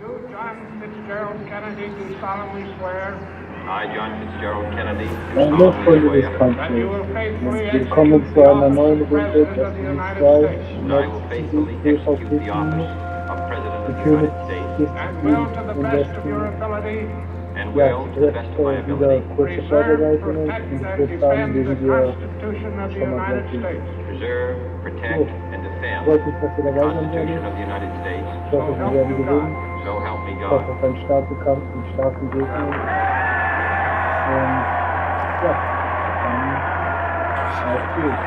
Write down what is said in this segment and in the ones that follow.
You, John Fitzgerald Kennedy, do solemnly swear I, John Fitzgerald Kennedy, do Ein solemnly hochfreundliches swear that you will faithfully Willkommen execute zu the einer neuen office of Runde President des of the United Zwei States that I will faithfully execute the office of President of the United States and will, to the best of your ability, and Ja, will, to the best of my jetzt wieder ability, kurze preserve, Vorbereitungen. protect, Und and ich würde sagen, defend the legen wir Constitution of the schon mal United gleich los. States. preserve, protect, and defend Freut mich, dass ihr the dabei sein Constitution werdet. of the United States. Ich hoffe, wir werden gewinnen. So help me Ich hoffe God. auf einen starken Kampf und starken Gegner. Und ja, dann auf geht's.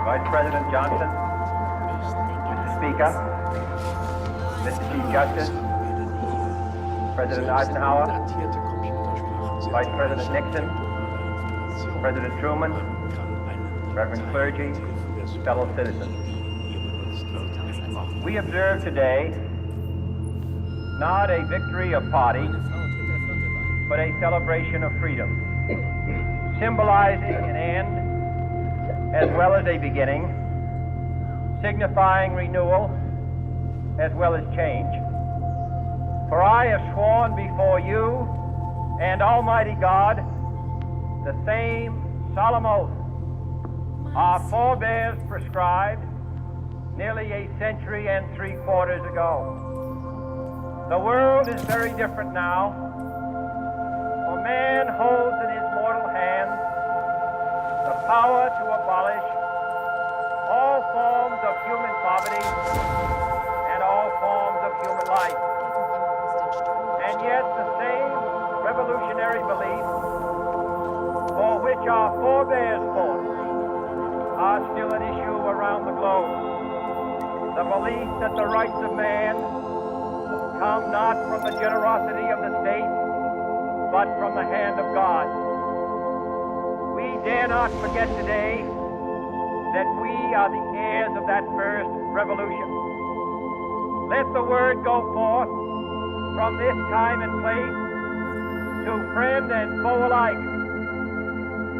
Vice President Johnson, Mr. Speaker, Mr. Chief Justice, President Eisenhower, Vice President Nixon, President Truman, Reverend clergy, fellow citizens. We observe today not a victory of party, but a celebration of freedom, symbolizing an end as well as a beginning, signifying renewal as well as change. For I have sworn before you and Almighty God the same solemn oath our forebears prescribed nearly a century and 3/4 ago. The world is very different now, for man holds in his mortal hands the power to abolish all forms of human poverty and all forms of human life. And yet the same revolutionary beliefs for which our forebears fought are still at issue around the globe. The belief that the rights of man come not from the generosity of the state, but from the hand of God. We dare not forget today that we are the heirs of that first revolution. Let the word go forth from this time and place to friend and foe alike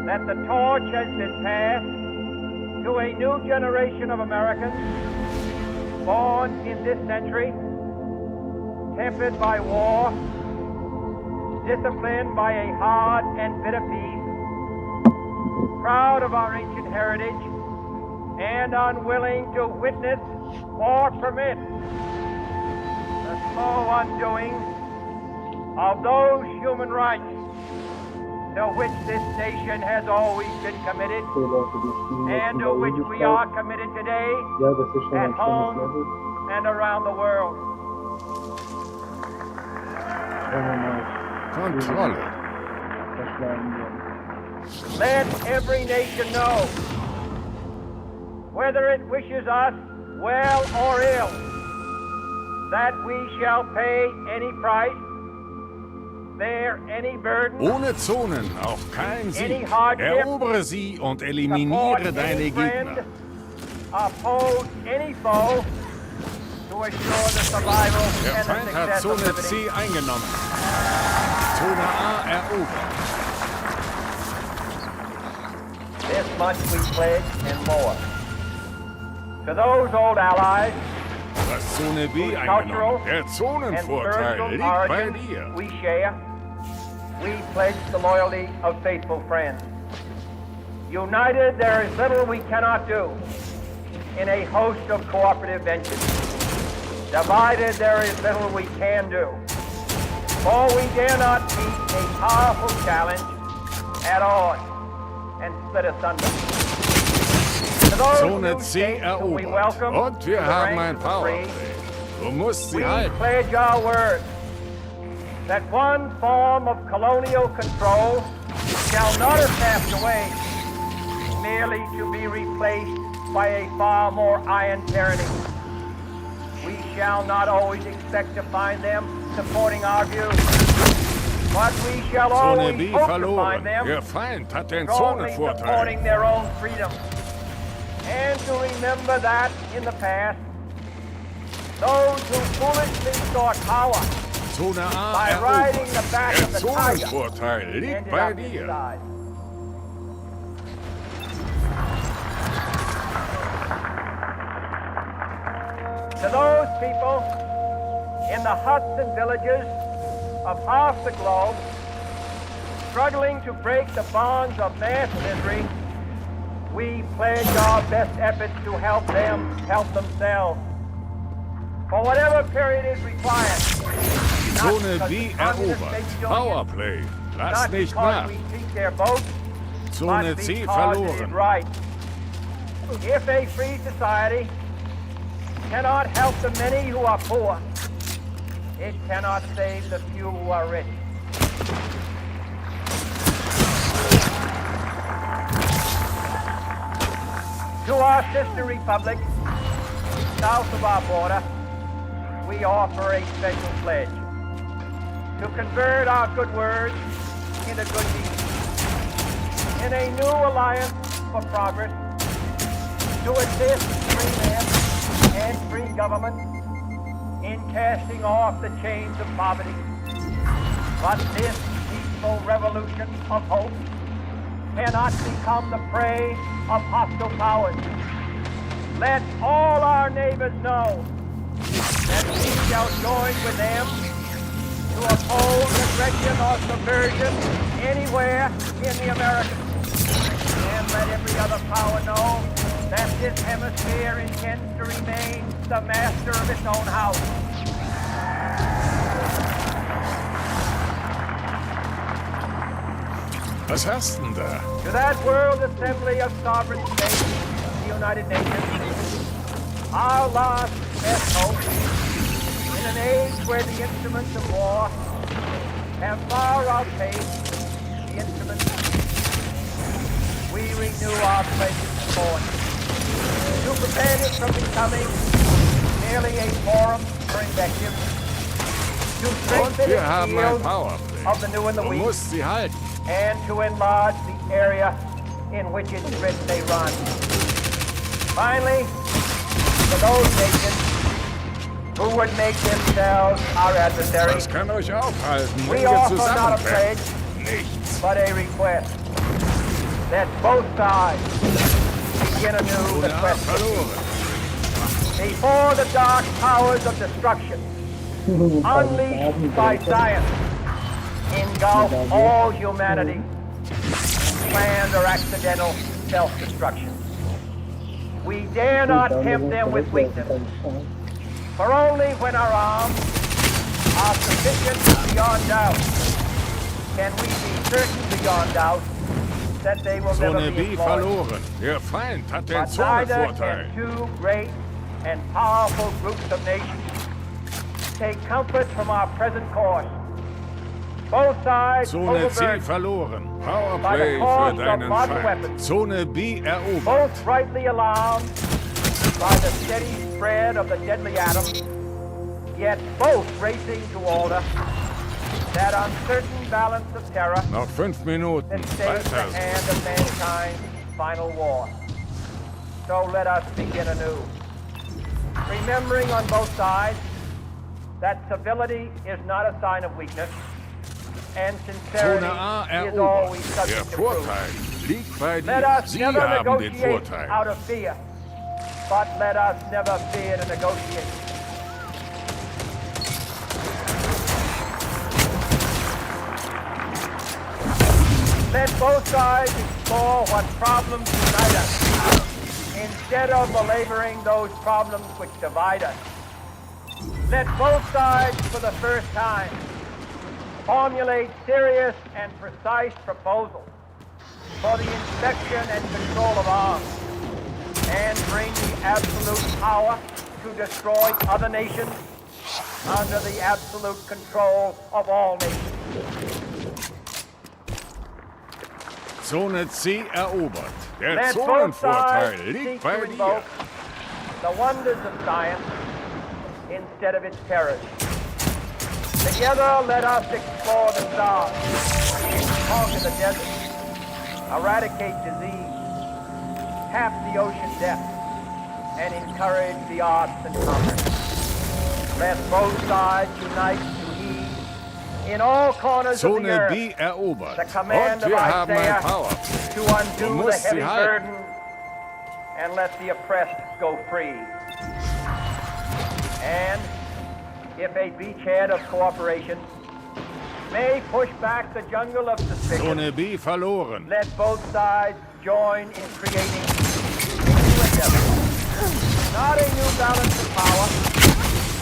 that the torch has been passed to a new generation of Americans born in this century, tempered by war, disciplined by a hard and bitter peace, proud of our ancient heritage, and unwilling to witness or permit the slow undoing of those human rights to which this nation has always been committed and to which we are committed today Ja, das ist schon at ein schönes home Level. and around the world. Schauen wir mal, Kontrolle. verschlagen wir. Let every nation know, whether it wishes us well or ill, that we shall pay any price, bear any burden, Ohne Zonen, auf keinen any Sieg. hardship, Erobere sie und support eliminiere deine any friend, Gegner. oppose any foe, to assure the survival Der and the Feind hat success of Zone liberty. C eingenommen. Zone A erobert. This much we pledge and more. To those old allies, Was Zone B whose cultural eingenommen. Der and Zonenvorteil spiritual liegt bei origins dir. we share, we pledge the loyalty of faithful friends. United, there is little we cannot do in a host of cooperative ventures. Divided, there is little we can do. For we dare not meet a powerful challenge at odds and split asunder. To those Zone new C states whom we erobert. welcome Und to wir the haben ranks ein of the free, Powerplay. Du musst sie we halten. pledge our word that one form of colonial control shall not have passed away, merely to be replaced by a far more iron tyranny. We shall not always expect to find them supporting our views, But we shall Zone always B hope to verloren. find them Ihr Feind hat den strongly Zonenvorteil. supporting their own freedom. And to remember that in the past, those who foolishly sought power Zone A by riding the erobert. back Der of the tiger Zonenvorteil liegt ended bei up dir. inside. To those people in the huts and villages of half the globe struggling to break the bonds of mass misery, we pledge our best efforts to help them help themselves. For whatever period is required. Not Zone because B the communists erobert. may be doing it, Powerplay. Lass not nicht because nach. we seek their votes, Zone but C because it is verloren. right. If a free society cannot help the many who are poor, it cannot save the few who are rich. To our sister republic, south of our border, we offer a special pledge to convert our good words into good deeds, in a new alliance for progress, to assist free men and free government in casting off the chains of poverty. But this peaceful revolution of hope cannot become the prey of hostile powers. Let all our neighbors know that we shall join with them to oppose aggression or subversion anywhere in the Americas. And let every other power know that this hemisphere intends to remain the master of its own house. Was hast denn da? To that World Assembly of Sovereign States, the United Nations, our last best hope, in an age where the instruments of war have far outpaced the instruments of peace, we renew our pledge of support to prevent it from becoming merely a forum for invective, to Und strengthen wir its haben ein shield Powerplay. of the new and the Du weak, musst sie halten. and to enlarge the area in which its grid may run. Finally, for those nations who would make themselves our adversaries, Was kann euch aufhalten, we wenn wir offer not a zusammenbrechen? pledge, Nichts. but a request that both sides begin anew the Zone A quest for verloren. peace. Before the dark powers of destruction, unleashed by science, engulf all humanity, planned or accidental self-destruction. We dare not tempt them with weakness, for only when our arms are sufficient beyond doubt can we be certain beyond doubt that they will never Zone be B employed. verloren. Ihr Feind hat den But neither Zonenvorteil. can two great and powerful groups of nations take comfort from our present course. Both sides Zone C overburdened, verloren. Powerplay By the für cost of deinen modern Feind. weapons. Zone B erobert. both rightly alarmed by the steady spread of the deadly atom, yet both racing to order that uncertain balance of terror Noch 5 Minuten. that stays the Weiter. hand of mankind's final war. So let us begin anew, remembering on both sides that civility is not a sign of weakness, and sincerity Zone A is always erobert. Der subject to proof. Vorteil liegt bei Let dir. us Sie never haben den negotiate Vorteil. out of fear, but let us never fear to negotiate. Let both sides explore what problems unite us, instead of belaboring those problems which divide us. Let both sides, for the first time, formulate serious and precise proposals for the inspection and control of arms, and bring the absolute power to destroy other nations under the absolute control of all nations. Zone C erobert. Der Let both Zonenvorteil sides liegt seek bei to dir. invoke the wonders of science instead of its terrors. Together, let us explore the stars, conquer the desert, eradicate disease, tap the ocean depths, and encourage the arts and commerce. Let both sides unite to ease in all corners of the Zone earth B erobert. the command Und of wir haben ein Isaiah Powerplay. to Du undo the musst heavy sie halten. burden and let the oppressed go free. And if a beachhead of cooperation may push back the jungle of suspicion, Zone B verloren. let both sides join in creating a new endeavor. Not a new balance of power,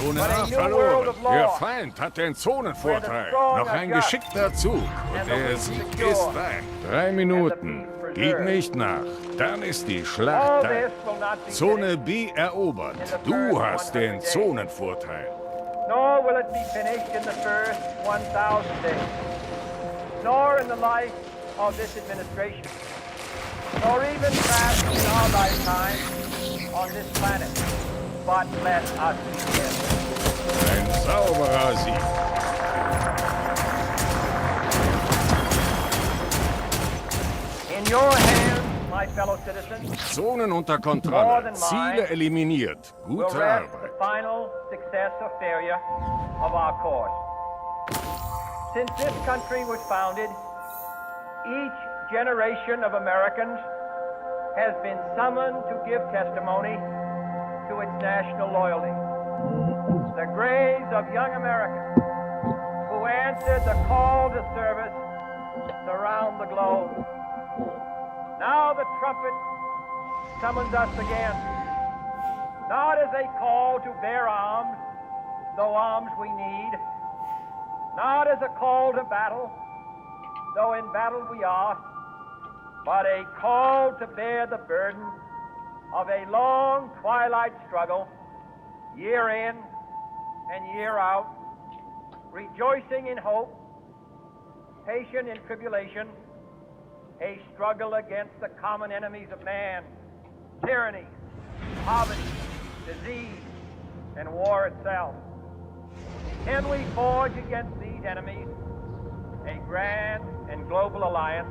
Zone but A a new world verloren. of law. Der Feind hat den Zonenvorteil. Noch ein geschickter Zug. Und der Sieg ist dein. 3 Minuten. Gib nicht nach. Dann ist die All Schlacht this dein. will not be Zone finished, B erobert. Du hast den Zonenvorteil. nor will it be finished in the first 1,000 days, nor in the life of this administration, nor even perhaps in our lifetime on this planet. But let us begin. Ein sauberer Sieg. In your hands, my fellow citizens, Zonen unter Kontrolle. Ziele eliminiert. will Gute rest the Arbeit. final success or failure of our course. Since this country was founded, each generation of Americans has been summoned to give testimony to its national loyalty. The graves of young Americans who answered the call to service surround the globe. Now the trumpet summons us again, not as a call to bear arms, though arms we need, not as a call to battle, though in battle we are, but a call to bear the burden of a long twilight struggle, year in and year out, rejoicing in hope, patient in tribulation, a struggle against the common enemies of man, tyranny, poverty, disease, and war itself. Can we forge against these enemies a grand and global alliance,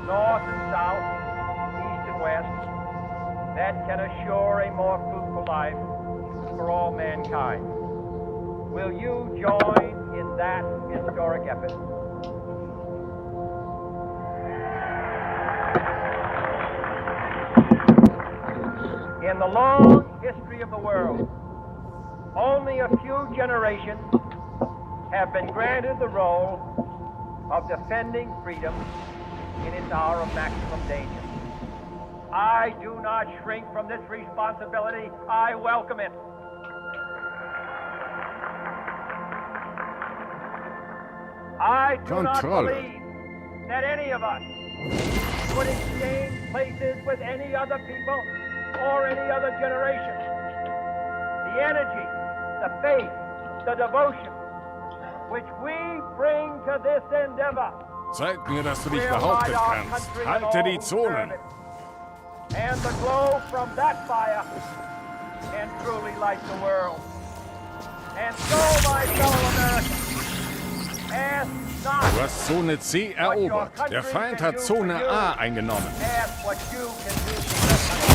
north and south, east and west, that can assure a more fruitful life for all mankind? Will you join in that historic effort? In the long history of the world, only a few generations have been granted the role of defending freedom in its hour of maximum danger. I do not shrink from this responsibility. I welcome it. I do not Kontrolle. believe that any of us would exchange places with any other people or any other generation. The energy, the faith, the devotion which we bring to this endeavor Zeig mir, dass du dich will behaupten light our kannst. country and Halte all die who serve Zonen. it. And the glow from that fire can truly light the world. And so, my fellow Americans, ask not, Du hast Zone C erobert. Der Feind hat Zone A eingenommen. ask what you can do for your country.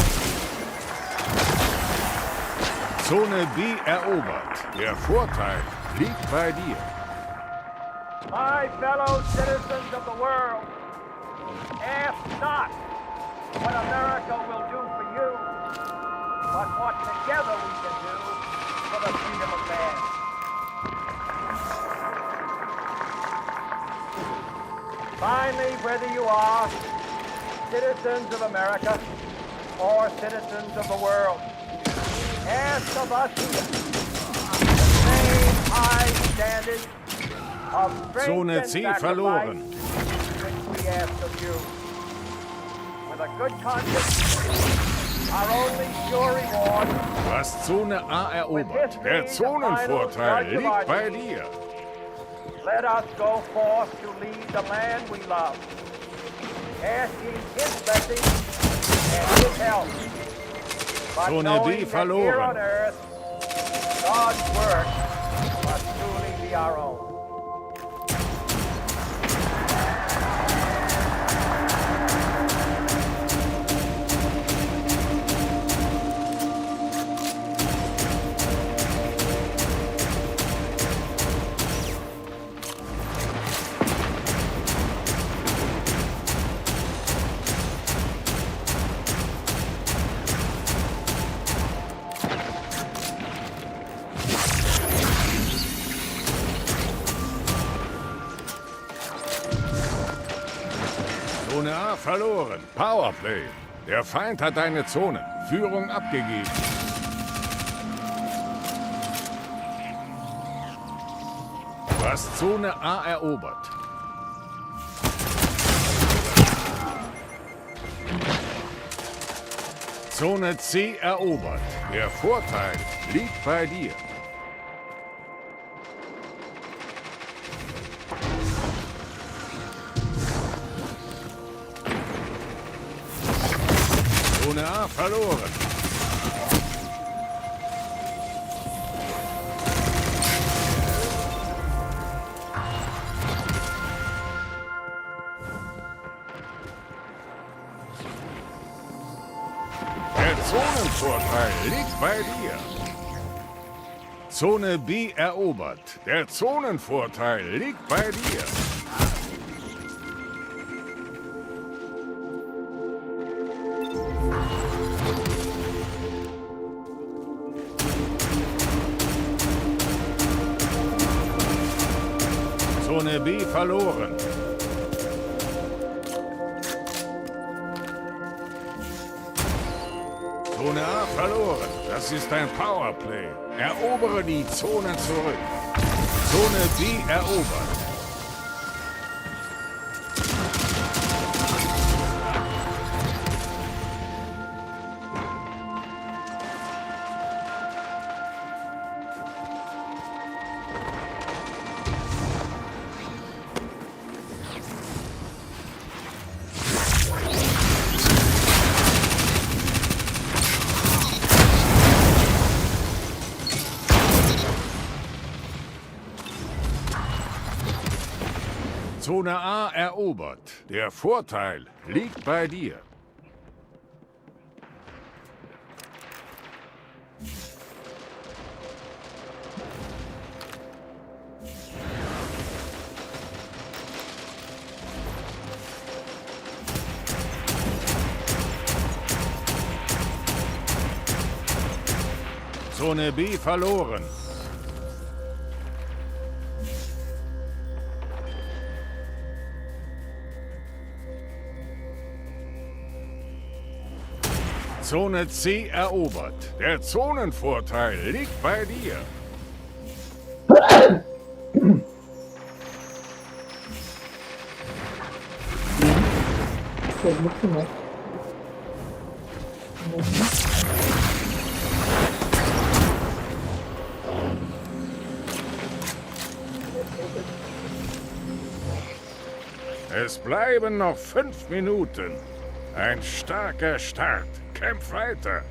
Zone B erobert. Der Vorteil liegt bei dir. My fellow citizens of the world, ask not what America will do for you, but what together we can do for the freedom of man. Finally, whether you are citizens of America or citizens of the world, ask of us here the same high standard of strength Zone and C sacrifice verloren. which we ask of you. With a good conscience, our only sure reward, Du hast Zone A erobert. Der Zonenvorteil liegt bei dir. let us go forth to lead the land we love, asking His blessing and His help. But Zone B knowing that here verloren. on earth, God's work be our own. Zone A verloren. Powerplay. Der Feind hat eine Zone. Führung abgegeben. Du hast Zone A erobert. Zone C erobert. Der Vorteil liegt bei dir. Zone A verloren. Der Zonenvorteil liegt bei dir. Zone B erobert. Der Zonenvorteil liegt bei dir. Zone B verloren. Zone A verloren. Das ist ein Powerplay. Erobere die Zone zurück. Zone B erobert. Zone A erobert. Der Vorteil liegt bei dir. Zone B verloren. Zone C erobert. Der Zonenvorteil liegt bei dir. Es bleiben noch 5 Minuten. Ein starker Start. Kämpf weiter.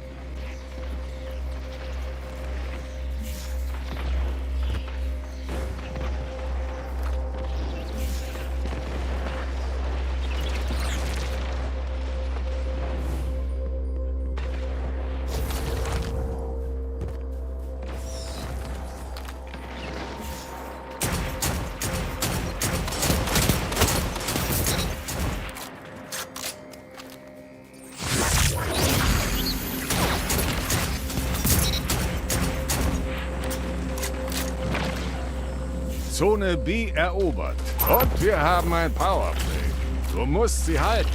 Zone B erobert. Und wir haben ein Powerplay. Du musst sie halten.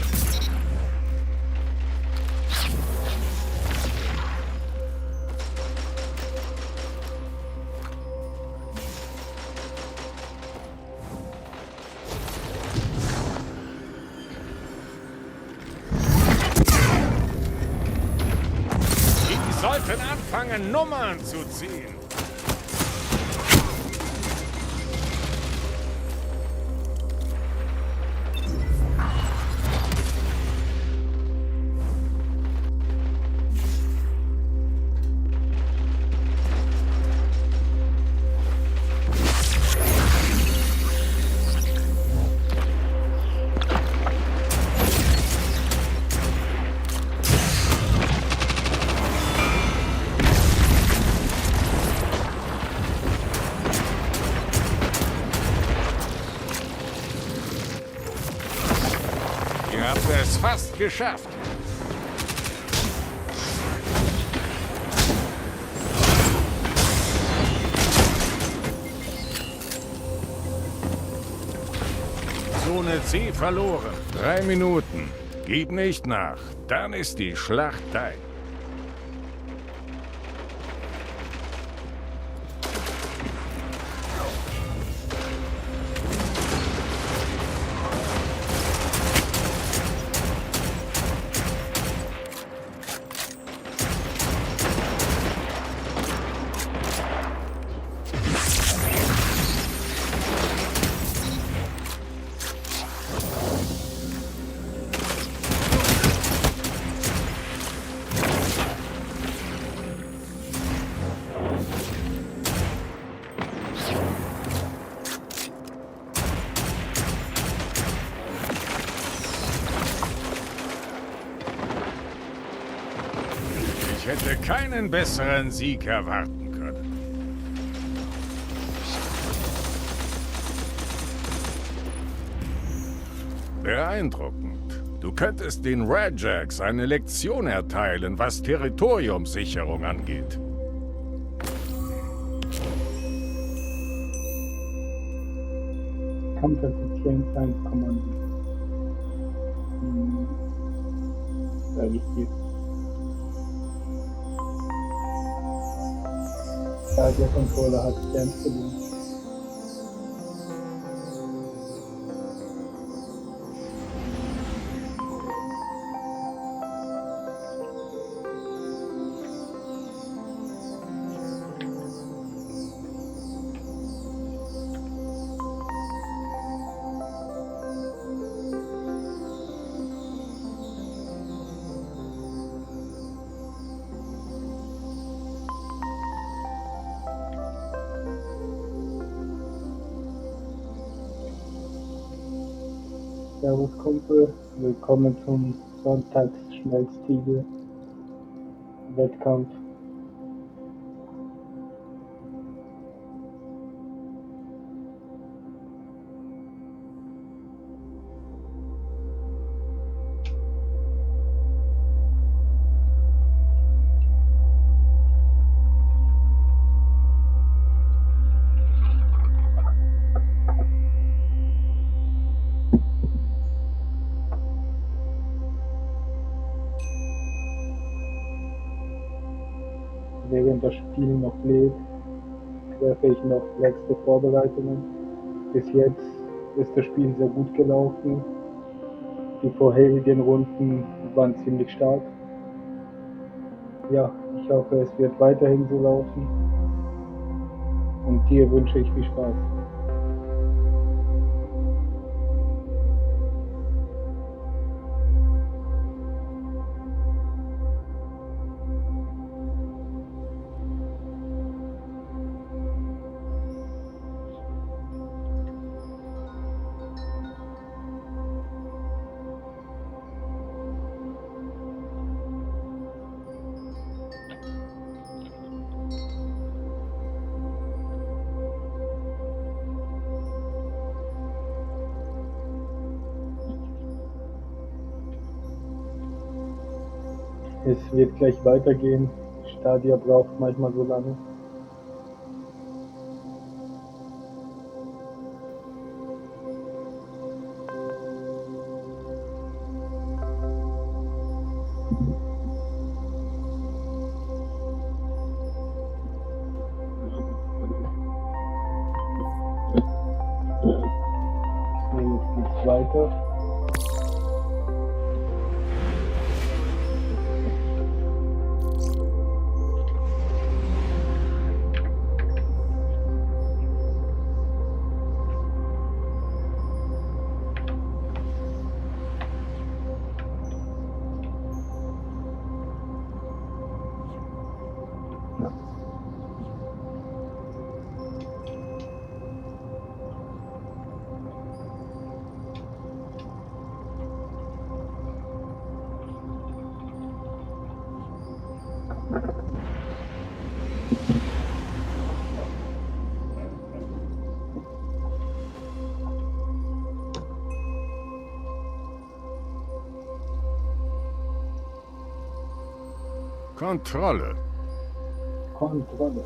Die sollten anfangen, Nummern zu ziehen. Ihr habt es fast geschafft. Zone C verloren. 3 Minuten. Gib nicht nach. Dann ist die Schlacht dein. Ich hätte keinen besseren Sieg erwarten können. Beeindruckend. Du könntest den Rejacks eine Lektion erteilen, was Territoriumssicherung angeht. Kampfeffizienz-Kommando. Sehr wichtig. Der Controller hat Sternzellen. Servus Kumpel, willkommen zum Sonntagsschmelztiegel Wettkampf. Während das Spiel noch lebt, treffe ich noch letzte Vorbereitungen. Bis jetzt ist das Spiel sehr gut gelaufen. Die vorherigen Runden waren ziemlich stark. Ja, ich hoffe, es wird weiterhin so laufen. Und dir wünsche ich viel Spaß. Es wird gleich weitergehen. Stadia braucht manchmal so lange. So, jetzt geht's weiter. Kontrolle. Kontrolle.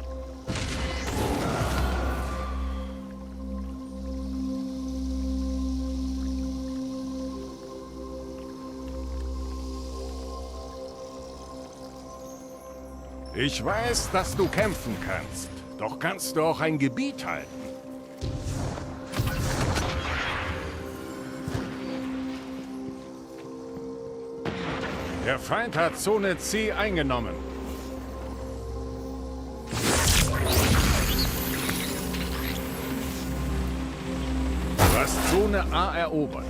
Ich weiß, dass du kämpfen kannst. Doch kannst du auch ein Gebiet halten? Der Feind hat Zone C eingenommen. Du hast Zone A erobert.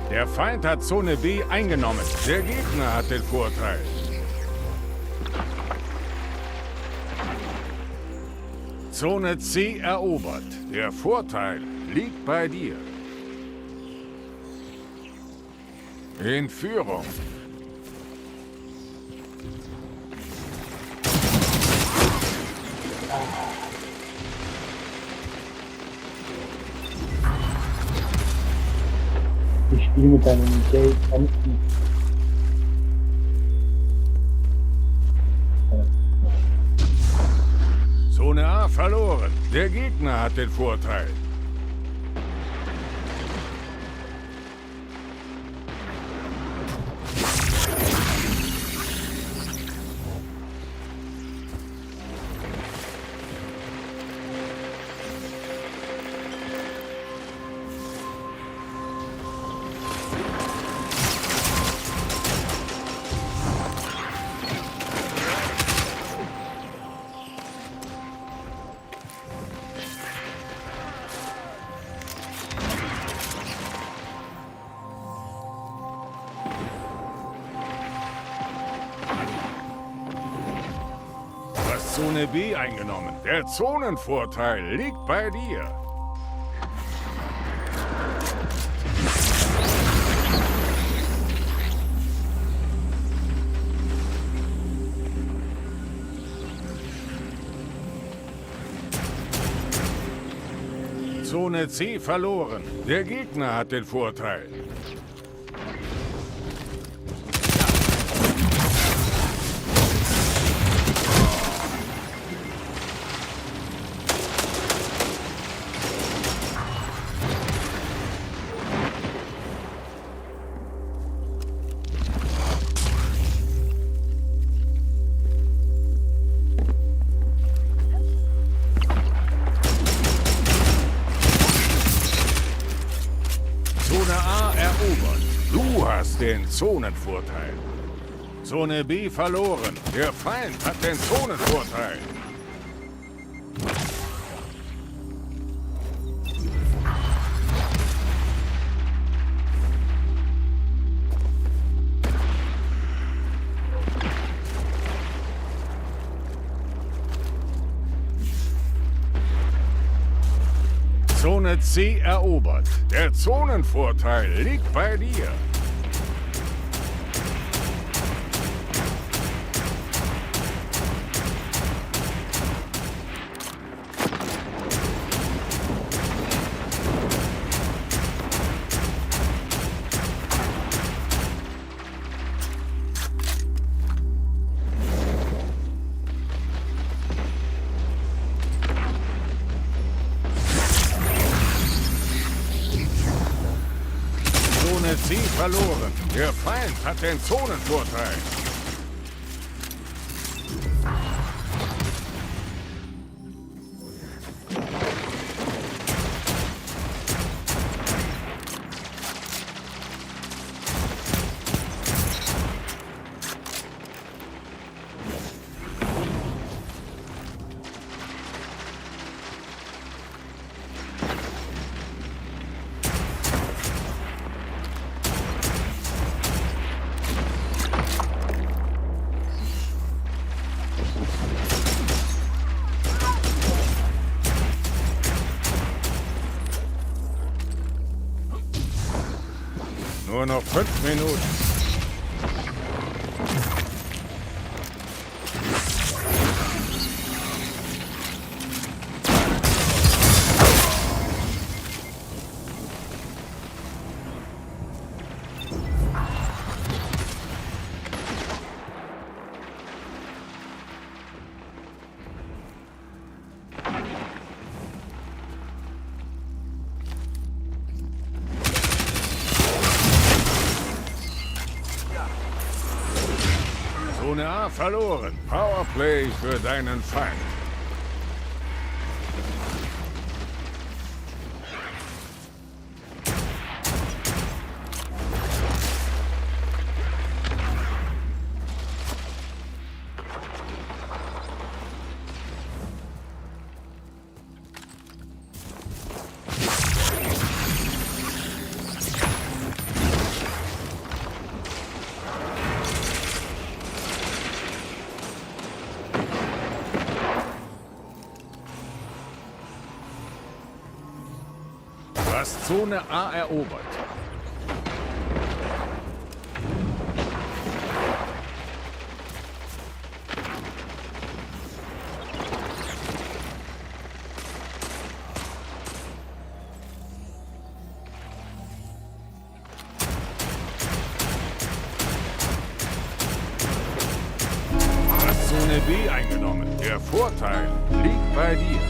Der Feind hat Zone B eingenommen. Der Gegner hat den Vorteil. Zone C erobert. Der Vorteil liegt bei dir. In Führung. Ich spiele mit einem Geld kämpfen. Zone A verloren. Der Gegner hat den Vorteil. Zone B eingenommen. Der Zonenvorteil liegt bei dir. Zone C verloren. Der Gegner hat den Vorteil. Den Zonenvorteil. Zone B verloren. Der Feind hat den Zonenvorteil. Zone C erobert. Der Zonenvorteil liegt bei dir. Sie verloren. Der Feind hat den Zonenvorteil. Nur noch 5 Minuten. Zone A verloren. Powerplay für deinen Feind. Du hast Zone A erobert. Du hast Zone B eingenommen. Der Vorteil liegt bei dir.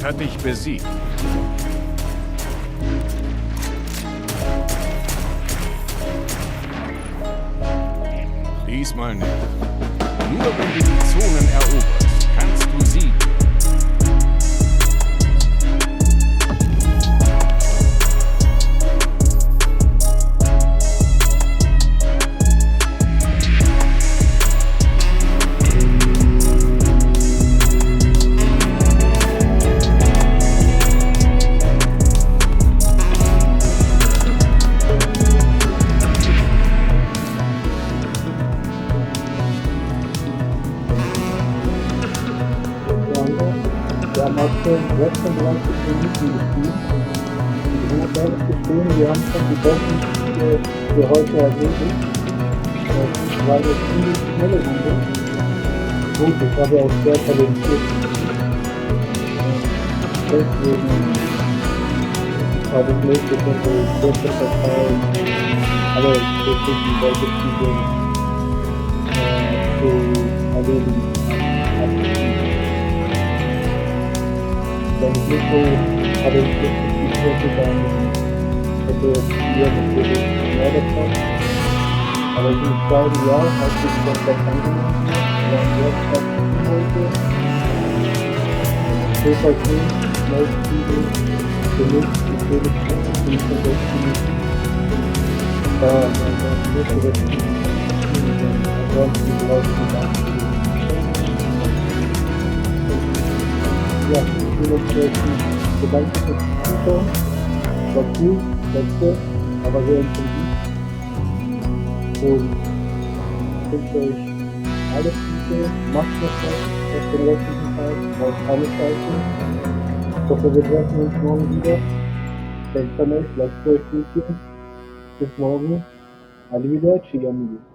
hat dich besiegt. Diesmal nicht. Nur wenn du die Zonen eroberst, kannst du siegen. Wir haben schon die besten für heute erledigt. Das war eine ziemlich schnelle Runde. Gut, ich habe auch sehr talentiert. Deswegen habe ich nicht so kurze Verteilen alle bestimmten Beutezüge zu erledigen. Wenn ich nicht so talentiert hätte, dann hätte es hier natürlich mehr davon. Aber ich muss sagen, ja, als ich das angenommen habe, war sehr stark heute. BVC, Neuspiel, für mich, natürlich, für mich und das Spiel. Da, nicht so das Spiel. Ansonsten brauche ich nicht anzunehmen. Ja, ich will uns jetzt bedanken fürs Zuschauen. War cool, letzte, aber sehr intensiv. Und ich wünsche euch alles Gute, macht noch was auf den restlichen Tag, braucht keine Zeichen. Ich hoffe, wir treffen uns morgen wieder. Denkt an euch, lasst euch gut gehen. Bis morgen. Arrivederci, amici.